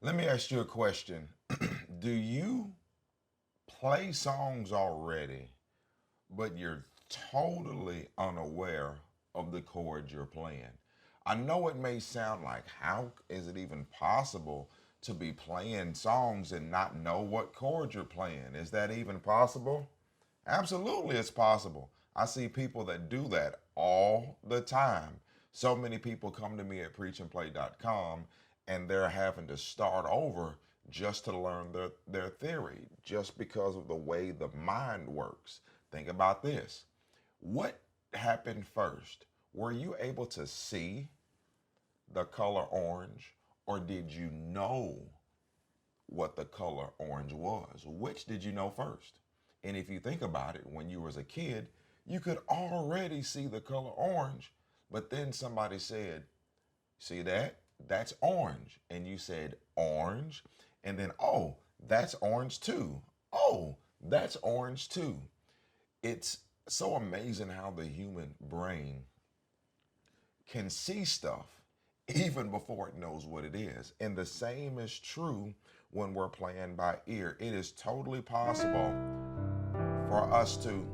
Let me ask you a question. Do you play songs already, but you're totally unaware of the chords you're playing? I know it may sound like, how is it even possible to be playing songs and not know what chord you're playing? Is that even possible? Absolutely, it's possible. I see people that do that all the time. So many people come to me at preachandplay.com and they're having to start over just to learn their theory, just because of the way the mind works. Think about this. What happened first? Were you able to see the color orange, or did you know what the color orange was? Which did you know first? And if you think about it, when you was a kid, you could already see the color orange, but then somebody said, see that? That's orange. And you said orange, and then, oh, that's orange too. Oh, that's orange too. It's so amazing how the human brain can see stuff even before it knows what it is. And the same is true when we're playing by ear. It is totally possible for us to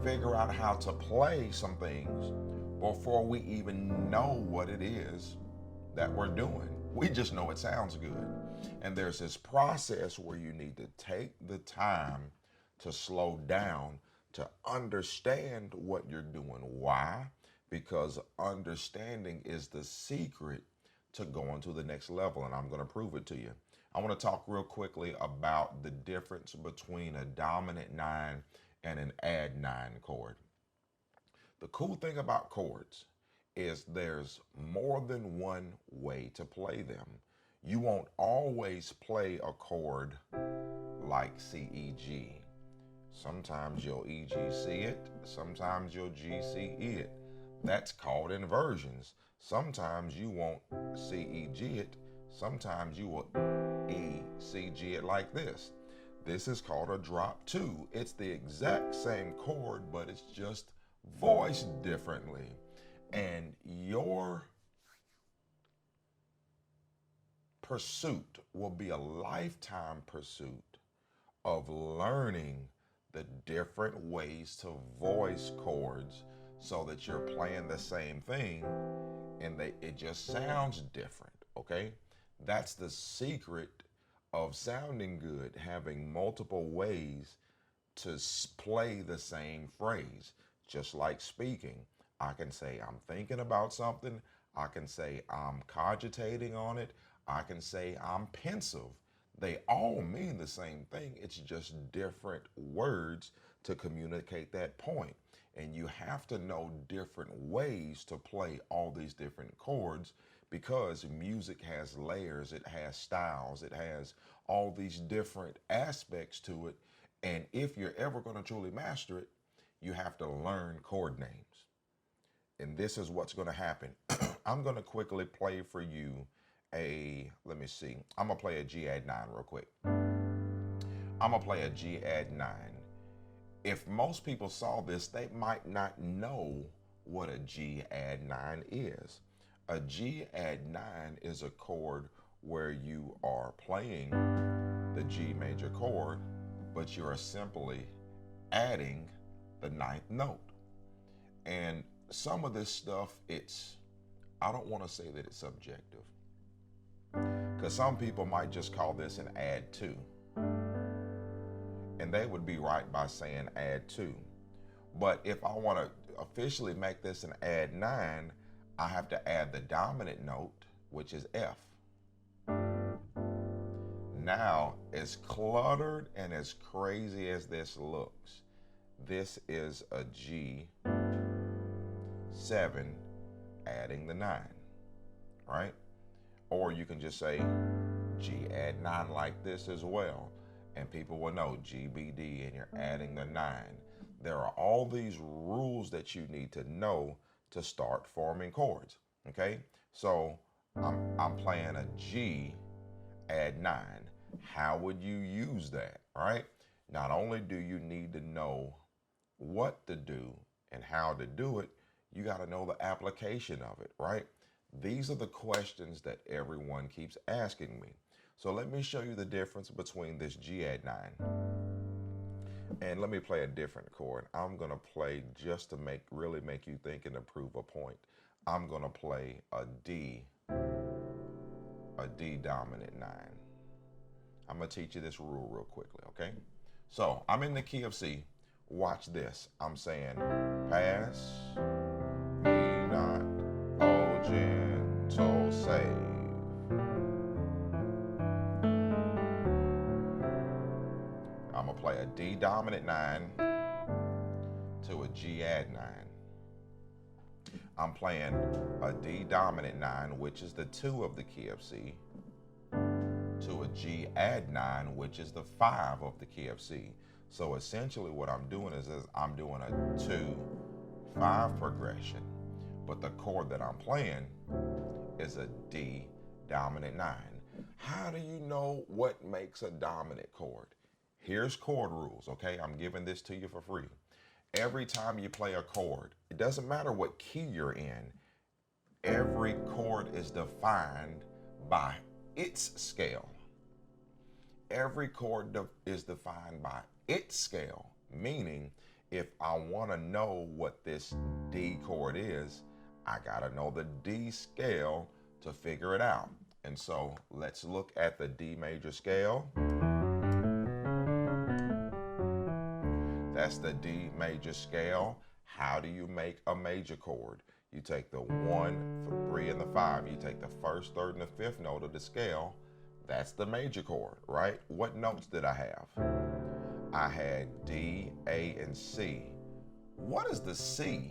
figure out how to play some things before we even know what it is that we're doing. We just know it sounds good. And there's this process where you need to take the time to slow down to understand what you're doing. Why? Because understanding is the secret to going to the next level, and I'm going to prove it to you. I want to talk real quickly about the difference between a dominant 9 and an add 9 chord. The cool thing about chords is there's more than one way to play them. You won't always play a chord like C, E, G. Sometimes you'll E, G, C it. Sometimes you'll G, C, E it. That's called inversions. Sometimes you won't C, E, G it. Sometimes you will E, C, G it like this. This is called a drop 2. It's the exact same chord, but it's just voiced differently. And your pursuit will be a lifetime pursuit of learning the different ways to voice chords so that you're playing the same thing and it just sounds different, okay? That's the secret of sounding good, having multiple ways to play the same phrase. Just like speaking, I can say I'm thinking about something, I can say I'm cogitating on it, I can say I'm pensive. They all mean the same thing. It's just different words to communicate that point. And you have to know different ways to play all these different chords, because music has layers, it has styles, it has all these different aspects to it. And if you're ever going to truly master it, you have to learn chord names. And this is what's going to happen. I'm going to quickly play for you let me see. I'm going to play a G add 9 real quick. I'm going to play a G add 9. If most people saw this, they might not know what a G add 9 is. A G add 9 is a chord where you are playing the G major chord, but you are simply adding the ninth note. And some of this stuff, I don't want to say that it's subjective, because some people might just call this an add 2. And they would be right by saying add 2. But if I want to officially make this an add 9, I have to add the dominant note, which is F. Now, as cluttered and as crazy as this looks, this is a G7 adding the 9, right? Or you can just say G add 9 like this as well, and people will know GBD and you're adding the 9. There are all these rules that you need to know to start forming chords, okay? So I'm playing a G add 9. How would you use that, right? Not only do you need to know what to do and how to do it, you got to know the application of it, right? These are the questions that everyone keeps asking me. So let me show you the difference between this G add 9. And let me play a different chord. I'm gonna play just to really make you think and to prove a point. I'm gonna play a D dominant 9. I'm gonna teach you this rule real quickly, okay? So I'm in the key of C. Watch this. I'm saying, pass me not, O gentle Savior. I'm gonna play a D dominant 9 to a G add 9. I'm playing a D dominant 9, which is the 2 of the key of C, to a G add 9, which is the 5 of the key of C. So essentially what I'm doing is I'm doing a 2-5 progression, but the chord that I'm playing is a D dominant 9. How do you know what makes a dominant chord? Here's chord rules, okay? I'm giving this to you for free. Every time you play a chord, it doesn't matter what key you're in, every chord is defined by its scale. Every chord is defined by its scale, meaning if I want to know what this D chord is, I got to know the D scale to figure it out. And so let's look at the D major scale. That's the D major scale. How do you make a major chord? You take the 1, 3, and the 5. You take the first, third, and the fifth note of the scale. That's the major chord, right? What notes did I have? I had D, A, and C. What is the C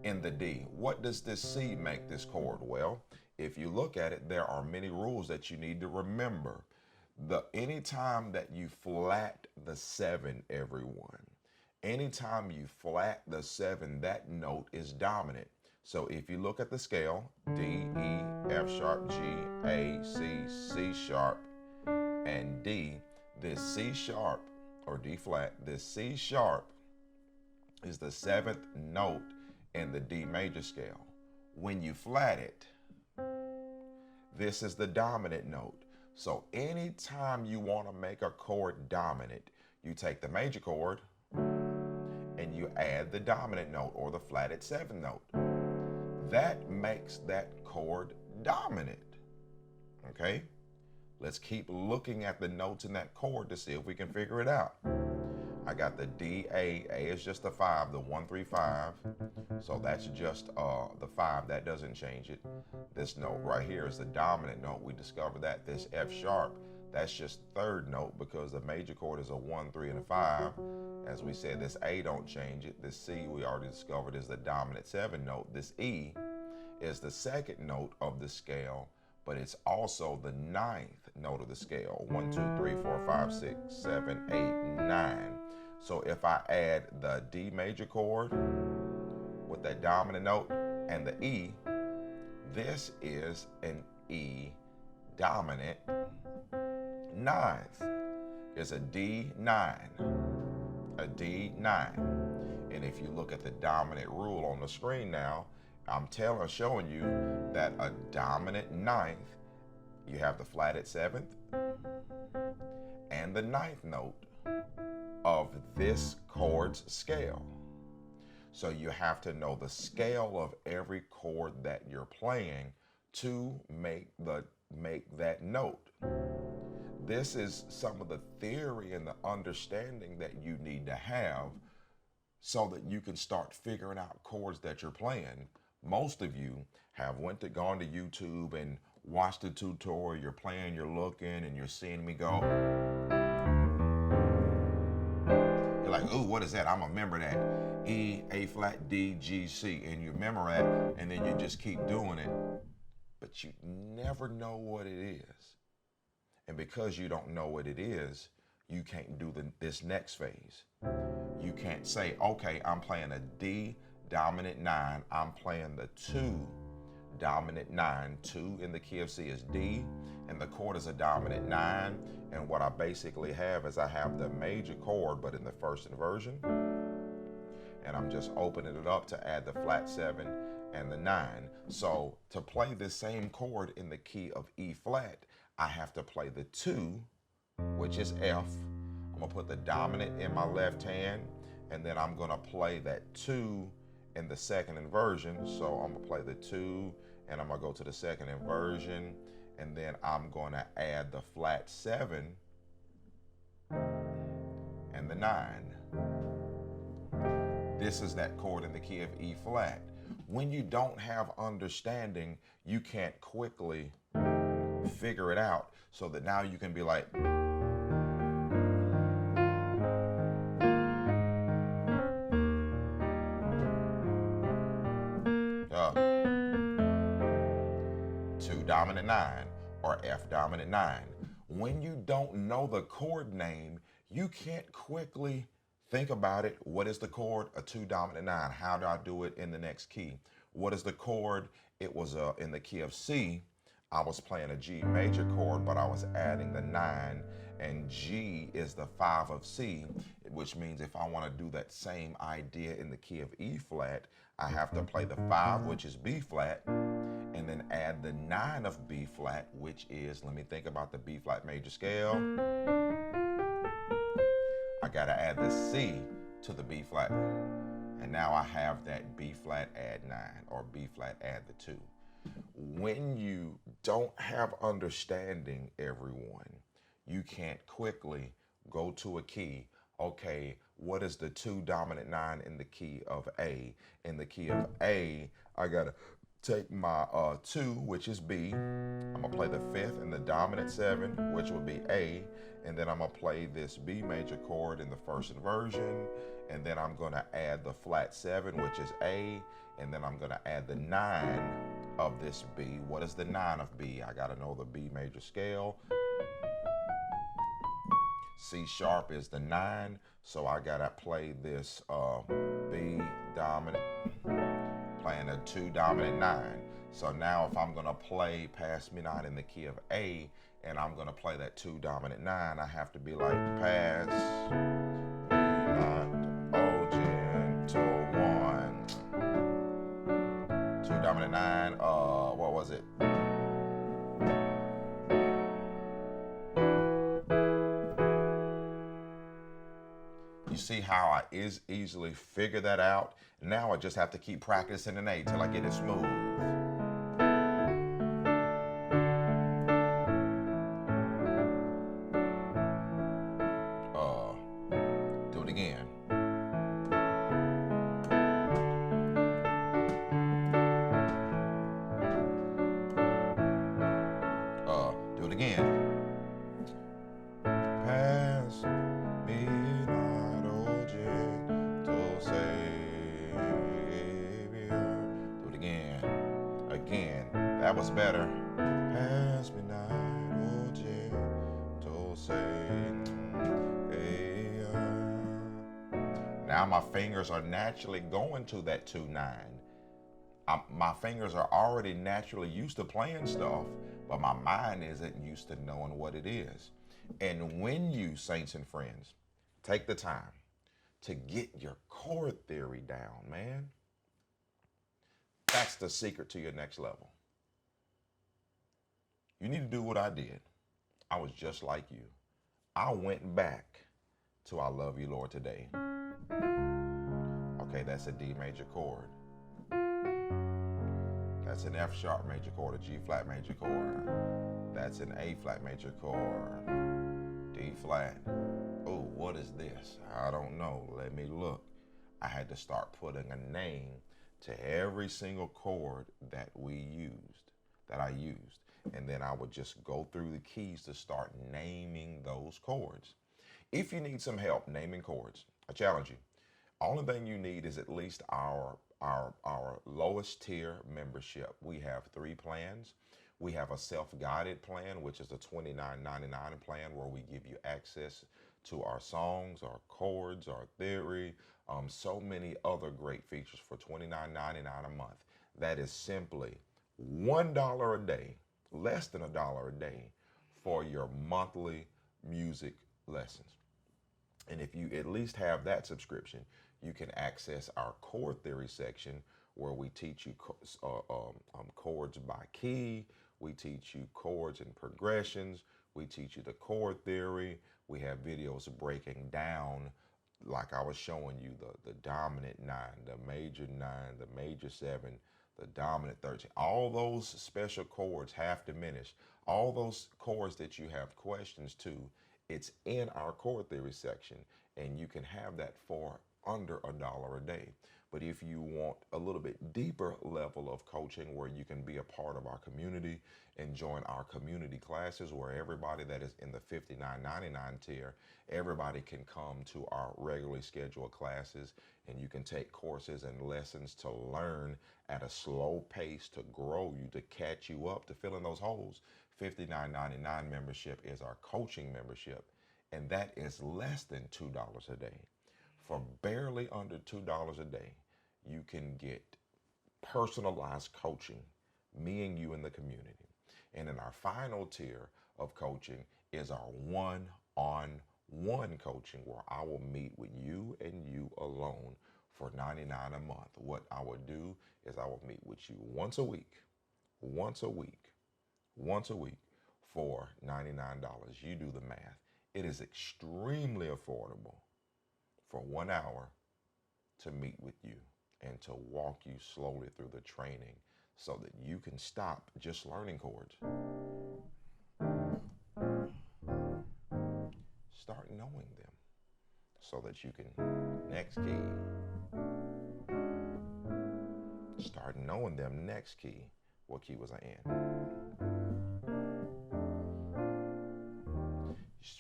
in the D? What does this C make this chord? Well, if you look at it, there are many rules that you need to remember. Anytime that you flat the 7, everyone, anytime you flat the 7, that note is dominant. So if you look at the scale, D, E, F sharp, G, A, C, C sharp, and D, this C sharp, or D flat, this C sharp is the 7th note in the D major scale. When you flat it, this is the dominant note. So anytime you want to make a chord dominant, you take the major chord and you add the dominant note or the flatted 7th note. That makes that chord dominant. Okay? Let's keep looking at the notes in that chord to see if we can figure it out. I got the D, A. A is just the 5, the 1, 3, 5. So that's just the 5. That doesn't change it. This note right here is the dominant note. We discovered that. This F sharp, that's just third note because the major chord is a 1, 3, and a 5. As we said, this A don't change it. This C we already discovered is the dominant 7 note. This E is the 2nd note of the scale, but it's also the 9th note of the scale. 1, 2, 3, 4, 5, 6, 7, 8, 9. So if I add the D major chord with that dominant note and the E, this is an E dominant 9th. It's a D9, a D9. And if you look at the dominant rule on the screen now, I'm showing you that a dominant 9th, you have the flatted 7th and the 9th note of this chord's scale. So you have to know the scale of every chord that you're playing to make that note. This is some of the theory and the understanding that you need to have so that you can start figuring out chords that you're playing. Most of you have gone to YouTube and watched the tutorial. You're playing, you're looking, and you're seeing me go. You're like, ooh, what is that? I'm gonna remember that. E, A flat, D, G, C. And you remember that, and then you just keep doing it. But you never know what it is. And because you don't know what it is, you can't do this next phase. You can't say, okay, I'm playing a D dominant 9. I'm playing the 2 dominant 9. 2 in the key of C is D, and the chord is a dominant 9. And what I basically have is I have the major chord, but in the first inversion. And I'm just opening it up to add the flat 7 and the 9. So to play this same chord in the key of E flat, I have to play the 2, which is F. I'm gonna put the dominant in my left hand, and then I'm gonna play that 2 in the second inversion. So I'm gonna play the 2, and I'm gonna go to the second inversion, and then I'm gonna add the flat 7 and the 9. This is that chord in the key of E flat. When you don't have understanding, you can't quickly figure it out, so that now you can be like, 2 dominant 9 or F dominant 9. When you don't know the chord name, you can't quickly think about it. What is the chord? A 2 dominant 9. How do I do it in the next key? What is the chord? It was in the key of C. I was playing a G major chord, but I was adding the 9, and G is the 5 of C, which means if I want to do that same idea in the key of E flat, I have to play the 5, which is B flat, and then add the 9 of B flat, which is, let me think about the B flat major scale. I gotta add the C to the B flat. And now I have that B flat add 9 or B flat add the 2. When you don't have understanding, everyone, you can't quickly go to a key. Okay, what is the 2 dominant 9 in the key of A? In the key of A, I gotta take my 2, which is B. I'm gonna play the 5th in the dominant 7, which would be A, and then I'm gonna play this B major chord in the first inversion, and then I'm gonna add the flat 7, which is A, and then I'm gonna add the 9 of this B. What is the 9 of B? I gotta know the B major scale. C sharp is the 9, so I gotta play this B dominant, playing a 2 dominant 9. So now if I'm gonna play Pass Me Not in the key of A, and I'm gonna play that 2 dominant 9, I have to be like, pass me not, oh gentle one. 2 dominant 9, what was it? You see how I easily figure that out? Now I just have to keep practicing an A till I get it smooth. Do it again. Do it again. Pass me not, oh gentle Savior. Do it again. Again. That was better. Pass me not, oh gentle Savior. Now my fingers are naturally going to that 2-9. My fingers are already naturally used to playing stuff, but my mind isn't used to knowing what it is. And when you, saints and friends, take the time to get your chord theory down, man, that's the secret to your next level. You need to do what I did. I was just like you. I went back to I Love You, Lord, Today. Okay, that's a D major chord. That's an F sharp major chord, a G flat major chord. That's an A flat major chord. D flat. Oh, what is this? I don't know. Let me look. I had to start putting a name to every single chord that I used. And then I would just go through the keys to start naming those chords. If you need some help naming chords, I challenge you. Only thing you need is at least our lowest tier membership. We have 3 plans. We have a self-guided plan, which is a $29.99 plan where we give you access to our songs, our chords, our theory, so many other great features for $29.99 a month. That is simply $1 a day, less than $1 a day for your monthly music lessons. And if you at least have that subscription, you can access our chord theory section where we teach you chords by key. We teach you chords and progressions. We teach you the chord theory. We have videos breaking down, like I was showing you, the dominant 9, the major 9, the major 7, the dominant 13. All those special chords, half diminished, all those chords that you have questions to, it's in our chord theory section, and you can have that for under $1 a day. But if you want a little bit deeper level of coaching where you can be a part of our community and join our community classes where everybody that is in the $59.99 tier, everybody can come to our regularly scheduled classes, and you can take courses and lessons to learn at a slow pace, to grow you, to catch you up, to fill in those holes. $59.99 membership is our coaching membership, and that is less than $2 a day. For barely under $2 a day, you can get personalized coaching, me and you in the community. And in our final tier of coaching is our one-on-one coaching, where I will meet with you and you alone for $99 a month. What I would do is I will meet with you once a week for $99. You do the math. It is extremely affordable for 1 hour to meet with you and to walk you slowly through the training so that you can stop just learning chords. Start knowing them so that you can, next key. Start knowing them, next key. What key was I in?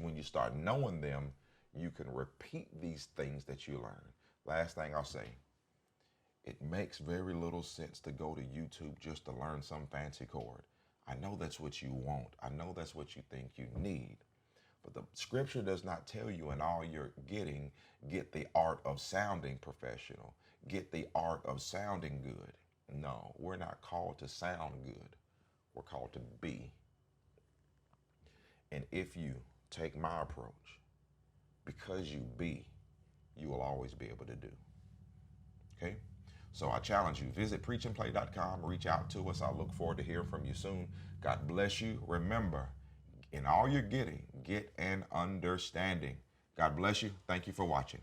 When you start knowing them, you can repeat these things that you learn. Last thing I'll say, it makes very little sense to go to YouTube just to learn some fancy chord. I know that's what you want. I know that's what you think you need. But the scripture does not tell you in all you're getting, get the art of sounding professional. Get the art of sounding good. No, we're not called to sound good. We're called to be. And if you take my approach, because you be, you will always be able to do. Okay? So I challenge you, visit preachandplay.com, reach out to us. I look forward to hearing from you soon. God bless you. Remember, in all you're getting, get an understanding. God bless you. Thank you for watching.